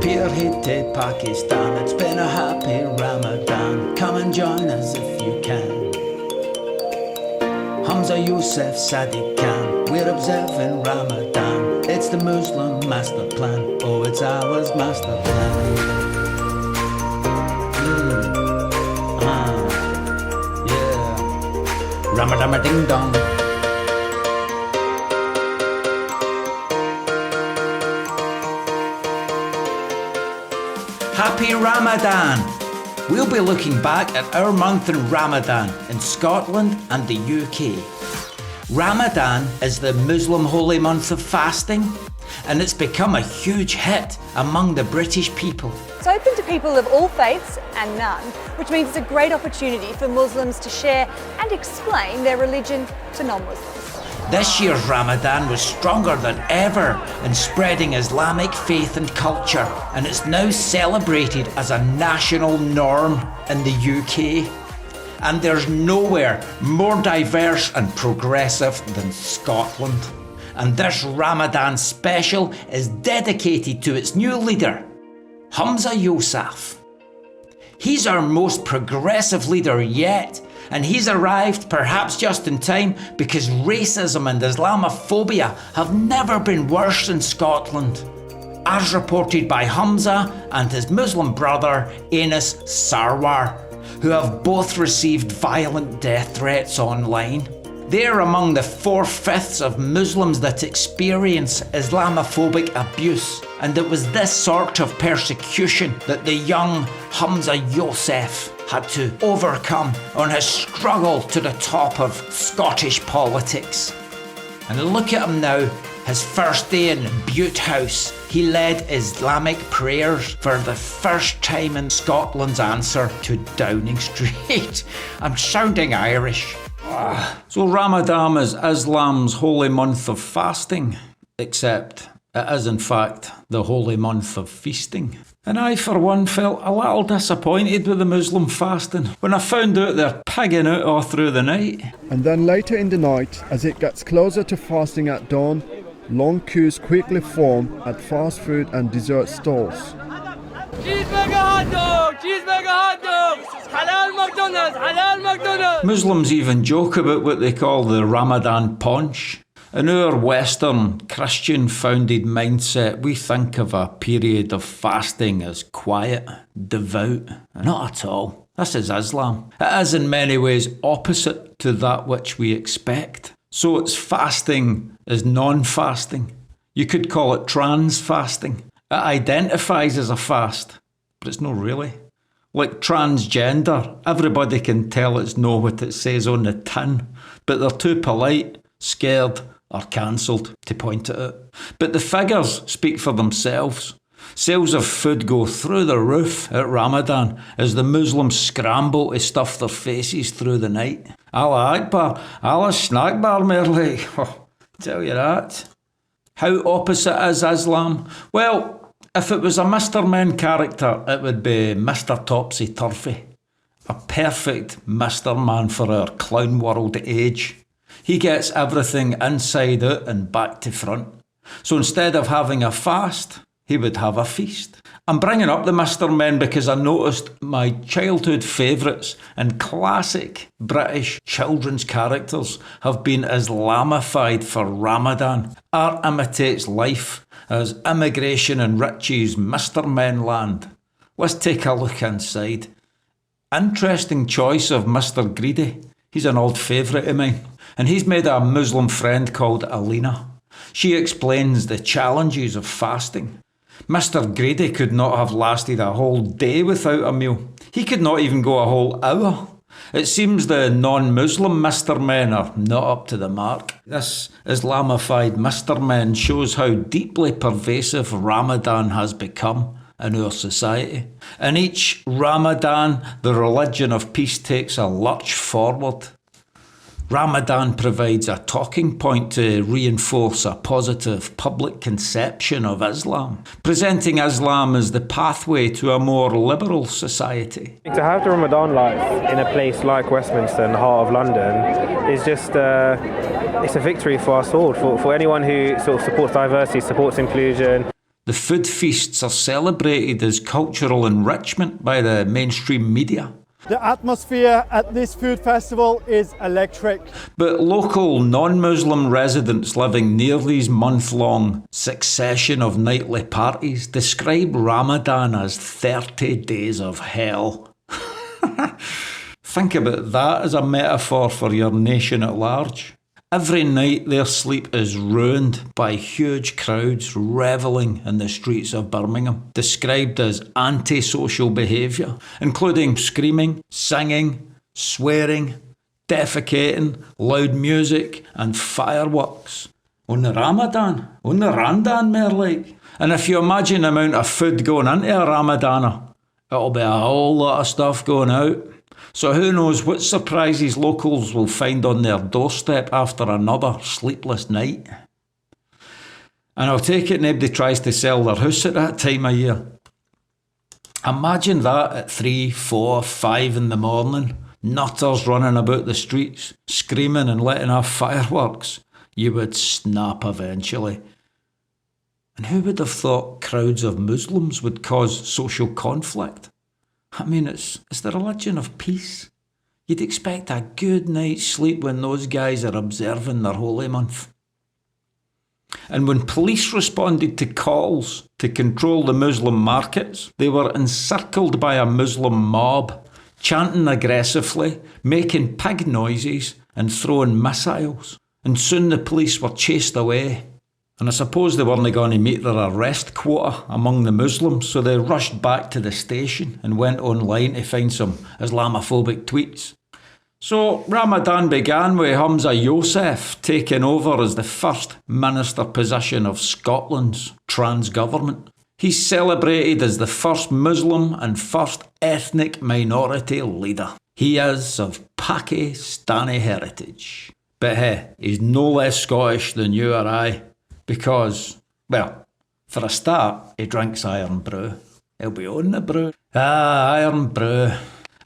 Spearheaded Pakistan, it's been a happy Ramadan. Come and join us if you can. Hamza Youssef Sadiq Khan, we're observing Ramadan. It's the Muslim master plan, oh it's ours master plan. Yeah. Ramadan ding dong. Happy Ramadan! We'll be looking back at our month in Ramadan in Scotland and the UK. Ramadan is the Muslim holy month of fasting, and it's become a huge hit among the British people. It's open to people of all faiths and none, which means it's a great opportunity for Muslims to share and explain their religion to non-Muslims. This year's Ramadan was stronger than ever in spreading Islamic faith and culture, and it's now celebrated as a national norm in the UK. And there's nowhere more diverse and progressive than Scotland. And this Ramadan special is dedicated to its new leader, Hamza Youssef. He's our most progressive leader yet, and he's arrived perhaps just in time because racism and Islamophobia have never been worse in Scotland, as reported by Hamza and his Muslim brother Anas Sarwar, who have both received violent death threats online. They're among the 4/5 of Muslims that experience Islamophobic abuse, and it was this sort of persecution that the young Hamza Youssef had to overcome on his struggle to the top of Scottish politics. And look at him now, his first day in Bute House. He led Islamic prayers for the first time in Scotland's answer to Downing Street. I'm sounding Irish. So Ramadan is Islam's holy month of fasting, except it is in fact the holy month of feasting. And I for one felt a little disappointed with the Muslim fasting when I found out they're pigging out all through the night. And then later in the night, as it gets closer to fasting at dawn, long queues quickly form at fast food and dessert stalls. Cheeseburger hot dog! Cheeseburger hot dog! Halal McDonald's! Halal McDonald's! Muslims even joke about what they call the Ramadan punch. In our Western, Christian-founded mindset, we think of a period of fasting as quiet, devout. Not at all. This is Islam. It is in many ways opposite to that which we expect. So its fasting is non-fasting. You could call it trans-fasting. It identifies as a fast, but it's not really. Like transgender, everybody can tell it's not what it says on the tin, but they're too polite, scared, or cancelled to point it out. But the figures speak for themselves. Sales of food go through the roof at Ramadan as the Muslims scramble to stuff their faces through the night. Allah Akbar, Allah snack bar merely. Tell you that. How opposite is Islam? Well, if it was a Mr. Men character, it would be Mr. Topsy-Turvy. A perfect Mr. Man for our clown world age. He gets everything inside out and back to front. So instead of having a fast, he would have a feast. I'm bringing up the Mr. Men because I noticed my childhood favourites and classic British children's characters have been Islamified for Ramadan. Art imitates life as immigration enriches Mr. Men land. Let's take a look inside. Interesting choice of Mr. Greedy. He's an old favourite of mine. And he's made a Muslim friend called Alina. She explains the challenges of fasting. Mr. Grady could not have lasted a whole day without a meal. He could not even go a whole hour. It seems the non-Muslim Mr. Men are not up to the mark. This Islamified Mr. Men shows how deeply pervasive Ramadan has become in our society. In each Ramadan, the religion of peace takes a lurch forward. Ramadan provides a talking point to reinforce a positive public conception of Islam, presenting Islam as the pathway to a more liberal society. To have the Ramadan life in a place like Westminster in the heart of London is just it's a victory for us all, for anyone who sort of supports diversity, supports inclusion. The food feasts are celebrated as cultural enrichment by the mainstream media. The atmosphere at this food festival is electric. But local non-Muslim residents living near these month-long succession of nightly parties describe Ramadan as 30 days of hell. Think about that as a metaphor for your nation at large. Every night their sleep is ruined by huge crowds revelling in the streets of Birmingham, described as antisocial behaviour, including screaming, singing, swearing, defecating, loud music and fireworks. On the Ramadan, more like. And if you imagine the amount of food going into a Ramadaner, it'll be a whole lot of stuff going out. So who knows what surprises locals will find on their doorstep after another sleepless night. And I'll take it nobody tries to sell their house at that time of year. Imagine that at 3, 4, 5 in the morning, nutters running about the streets, screaming and letting off fireworks. You would snap eventually. And who would have thought crowds of Muslims would cause social conflict? I mean, it's the religion of peace. You'd expect a good night's sleep when those guys are observing their holy month. And when police responded to calls to control the Muslim markets, they were encircled by a Muslim mob, chanting aggressively, making pig noises and throwing missiles. And soon the police were chased away. And I suppose they weren't going to meet their arrest quota among the Muslims, so they rushed back to the station and went online to find some Islamophobic tweets. So Ramadan began with Hamza Youssef taking over as the first minister position of Scotland's trans government. He's celebrated as the first Muslim and first ethnic minority leader. He is of Pakistani heritage. But hey, he's no less Scottish than you or I. Because, well, for a start, he drinks iron brew. He'll be on the brew. Iron brew.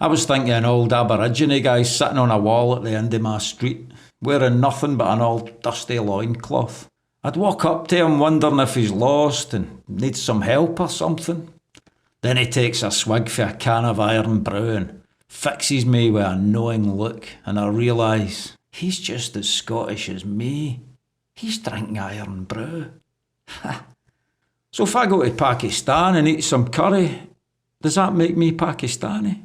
I was thinking an old Aborigine guy sitting on a wall at the end of my street, wearing nothing but an old dusty loincloth. I'd walk up to him wondering if he's lost and needs some help or something. Then he takes a swig for a can of iron brew and fixes me with a knowing look, and I realise he's just as Scottish as me. He's drinking iron brew. So if I go to Pakistan and eat some curry, does that make me Pakistani?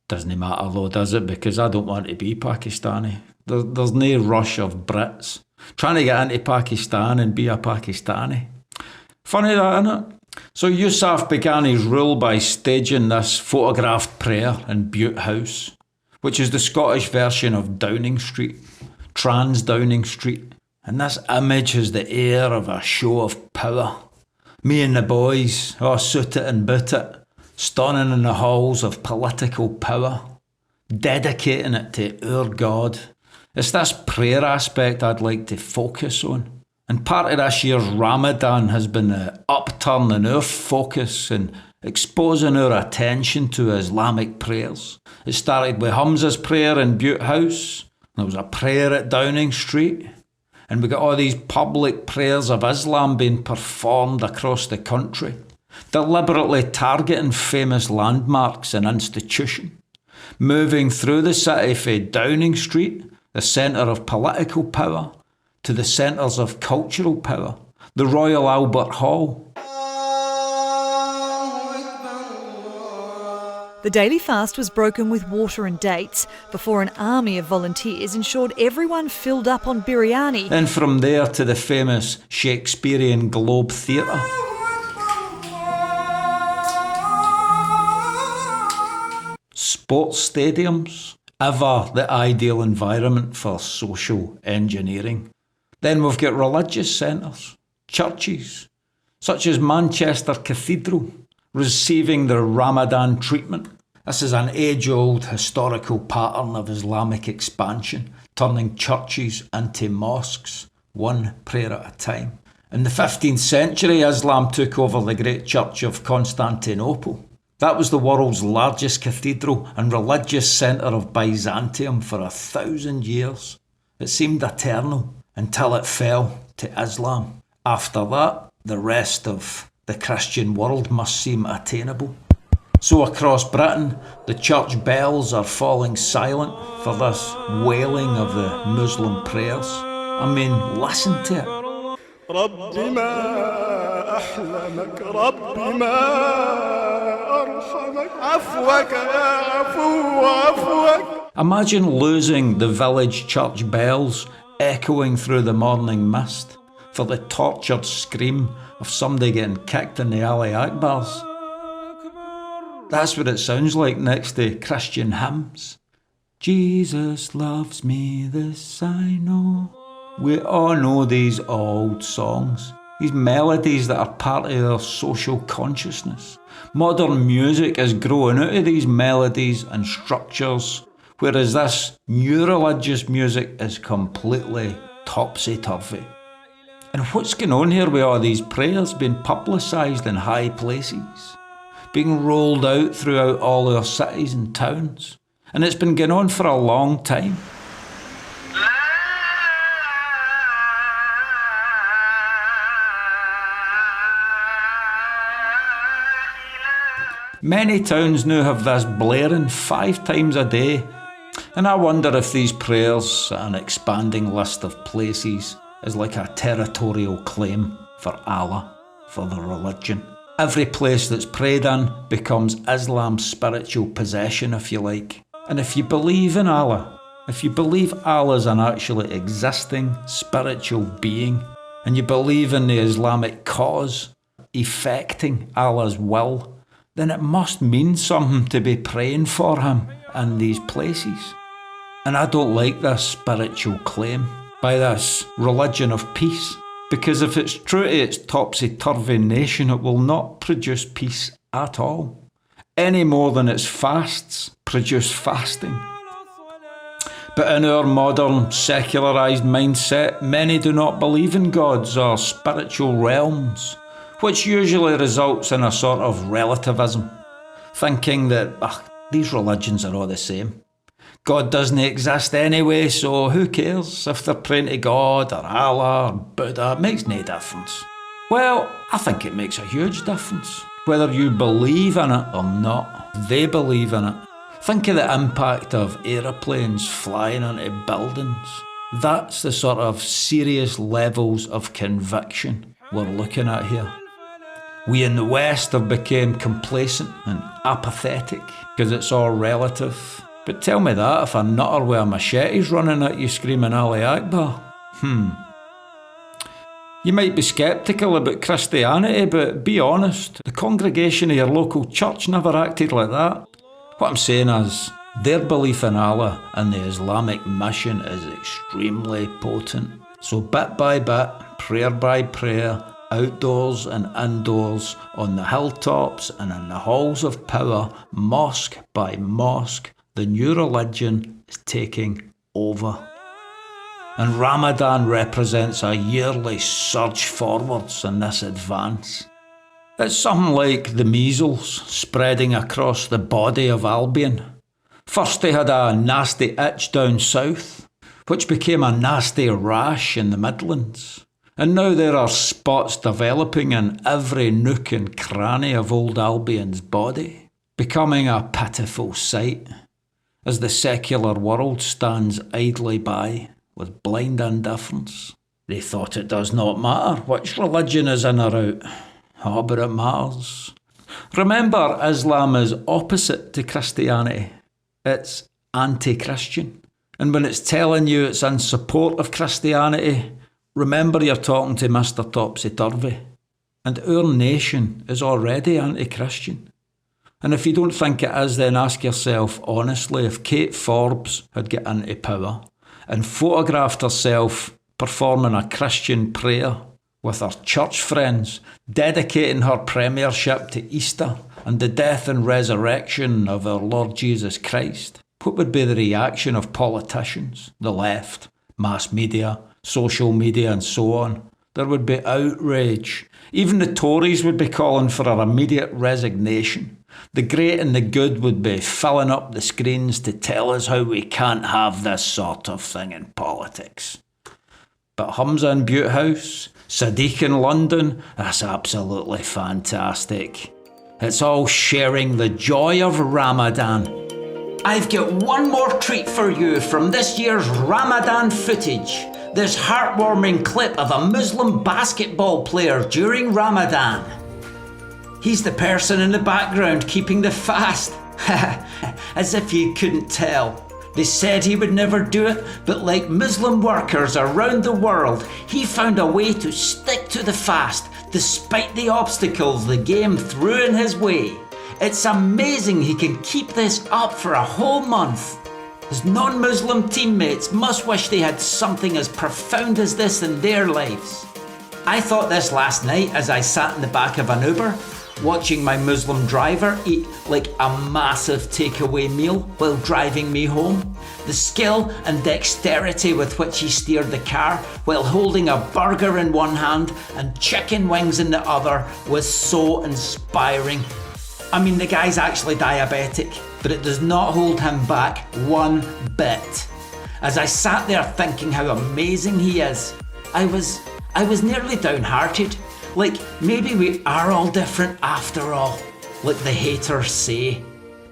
Doesn't matter though, does it? Because I don't want to be Pakistani. There's no rush of Brits trying to get into Pakistan and be a Pakistani. Funny that, isn't it? So Yusuf began his rule by staging this photographed prayer in Bute House, which is the Scottish version of Downing Street, trans Downing Street. And this image has the air of a show of power. Me and the boys, suited and booted, stunning in the halls of political power, dedicating it to our God. It's this prayer aspect I'd like to focus on. And part of this year's Ramadan has been the upturn in our focus and exposing our attention to Islamic prayers. It started with Hamza's prayer in Bute House. There was a prayer at Downing Street. And we got all these public prayers of Islam being performed across the country, deliberately targeting famous landmarks and institutions, moving through the city from Downing Street, the centre of political power, to the centres of cultural power, the Royal Albert Hall. The daily fast was broken with water and dates before an army of volunteers ensured everyone filled up on biryani. Then from there to the famous Shakespearean Globe Theatre. Sports stadiums, ever the ideal environment for social engineering. Then we've got religious centres, churches, such as Manchester Cathedral, receiving the Ramadan treatment. This is an age-old historical pattern of Islamic expansion, turning churches into mosques, one prayer at a time. In the 15th century, Islam took over the great church of Constantinople. That was the world's largest cathedral and religious centre of Byzantium for 1,000 years. It seemed eternal until it fell to Islam. After that, the rest of the Christian world must seem attainable. So across Britain, the church bells are falling silent for this wailing of the Muslim prayers. I mean, listen to it. ربي ما أحلمك ربي ما أرحمك عفوك يا عفو عفوك. Imagine losing the village church bells echoing through the morning mist for the tortured scream of somebody getting kicked in the Ali Akbars. That's what it sounds like next to Christian hymns. Jesus loves me, this I know. We all know these old songs, these melodies that are part of our social consciousness. Modern music is growing out of these melodies and structures, whereas this new religious music is completely topsy-turvy. And what's going on here with all these prayers being publicised in high places, being rolled out throughout all our cities and towns? And it's been going on for a long time. Many towns now have this blaring 5 times a day, and I wonder if these prayers, an expanding list of places, is like a territorial claim for Allah, for the religion. Every place that's prayed in becomes Islam's spiritual possession, if you like. And if you believe in Allah, if you believe Allah's an actually existing spiritual being, and you believe in the Islamic cause, effecting Allah's will, then it must mean something to be praying for him in these places. And I don't like this spiritual claim by this religion of peace, because if it's true to its topsy-turvy nation, it will not produce peace at all, any more than its fasts produce fasting. But in our modern secularised mindset, many do not believe in gods or spiritual realms, which usually results in a sort of relativism, thinking that these religions are all the same. God doesn't exist anyway, so who cares if they're praying to God or Allah or Buddha? It makes no difference. Well, I think it makes a huge difference. Whether you believe in it or not, they believe in it. Think of the impact of aeroplanes flying into buildings. That's the sort of serious levels of conviction we're looking at here. We in the West have become complacent and apathetic because it's all relative. But tell me that if a nutter with a machete's running at you screaming Ali Akbar. You might be sceptical about Christianity, but be honest, the congregation of your local church never acted like that. What I'm saying is, their belief in Allah and the Islamic mission is extremely potent. So bit by bit, prayer by prayer, outdoors and indoors, on the hilltops and in the halls of power, mosque by mosque, the new religion is taking over. And Ramadan represents a yearly surge forwards in this advance. It's something like the measles spreading across the body of Albion. First they had a nasty itch down south, which became a nasty rash in the Midlands. And now there are spots developing in every nook and cranny of old Albion's body, becoming a pitiful sight as the secular world stands idly by with blind indifference. They thought it does not matter which religion is in or out. Oh, but it matters. Remember, Islam is opposite to Christianity. It's anti-Christian. And when it's telling you it's in support of Christianity, remember you're talking to Mr. Topsy-Turvy. And our nation is already anti-Christian. And if you don't think it is, then ask yourself honestly, if Kate Forbes had got into power and photographed herself performing a Christian prayer with her church friends, dedicating her premiership to Easter and the death and resurrection of our Lord Jesus Christ, what would be the reaction of politicians, the left, mass media, social media and so on? There would be outrage. Even the Tories would be calling for her immediate resignation. The great and the good would be filling up the screens to tell us how we can't have this sort of thing in politics. But Humza in Butte House Sadiq in London, that's absolutely fantastic. It's all sharing the joy of Ramadan. I've got one more treat for you from this year's Ramadan footage. This heartwarming clip of a Muslim basketball player during Ramadan. He's the person in the background keeping the fast. As if you couldn't tell. They said he would never do it, but like Muslim workers around the world, he found a way to stick to the fast despite the obstacles the game threw in his way. It's amazing he can keep this up for a whole month. His non-Muslim teammates must wish they had something as profound as this in their lives. I thought this last night as I sat in the back of an Uber, watching my Muslim driver eat like a massive takeaway meal while driving me home. The skill and dexterity with which he steered the car while holding a burger in one hand and chicken wings in the other was so inspiring. I mean, the guy's actually diabetic, but it does not hold him back one bit. As I sat there thinking how amazing he is, I was nearly downhearted. Like, maybe we are all different after all, like the haters say.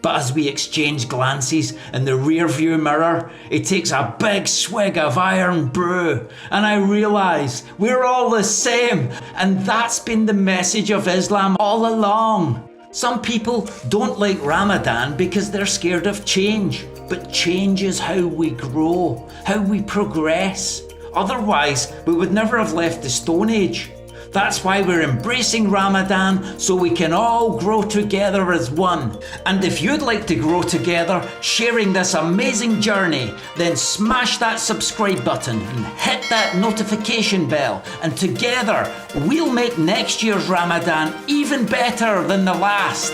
But as we exchange glances in the rearview mirror, he takes a big swig of iron brew, and I realise we're all the same, and that's been the message of Islam all along. Some people don't like Ramadan because they're scared of change, but change is how we grow, how we progress. Otherwise, we would never have left the Stone Age. That's why we're embracing Ramadan, so we can all grow together as one. And if you'd like to grow together, sharing this amazing journey, then smash that subscribe button and hit that notification bell. And together, we'll make next year's Ramadan even better than the last.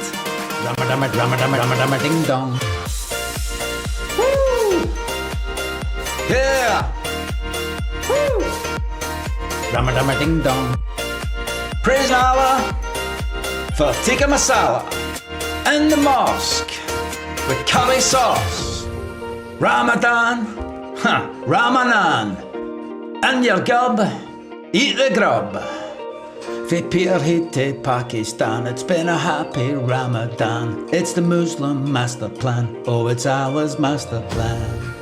Ramadan, ding dong. Woo! Yeah! Woo! Ramadan, ding dong. Praise Allah for tikka masala in the mosque with curry sauce. Ramadan, Ramadan. In your gob, eat the grub. Fi Peterhead to Pakistan, it's been a happy Ramadan. It's the Muslim master plan, oh it's Allah's master plan.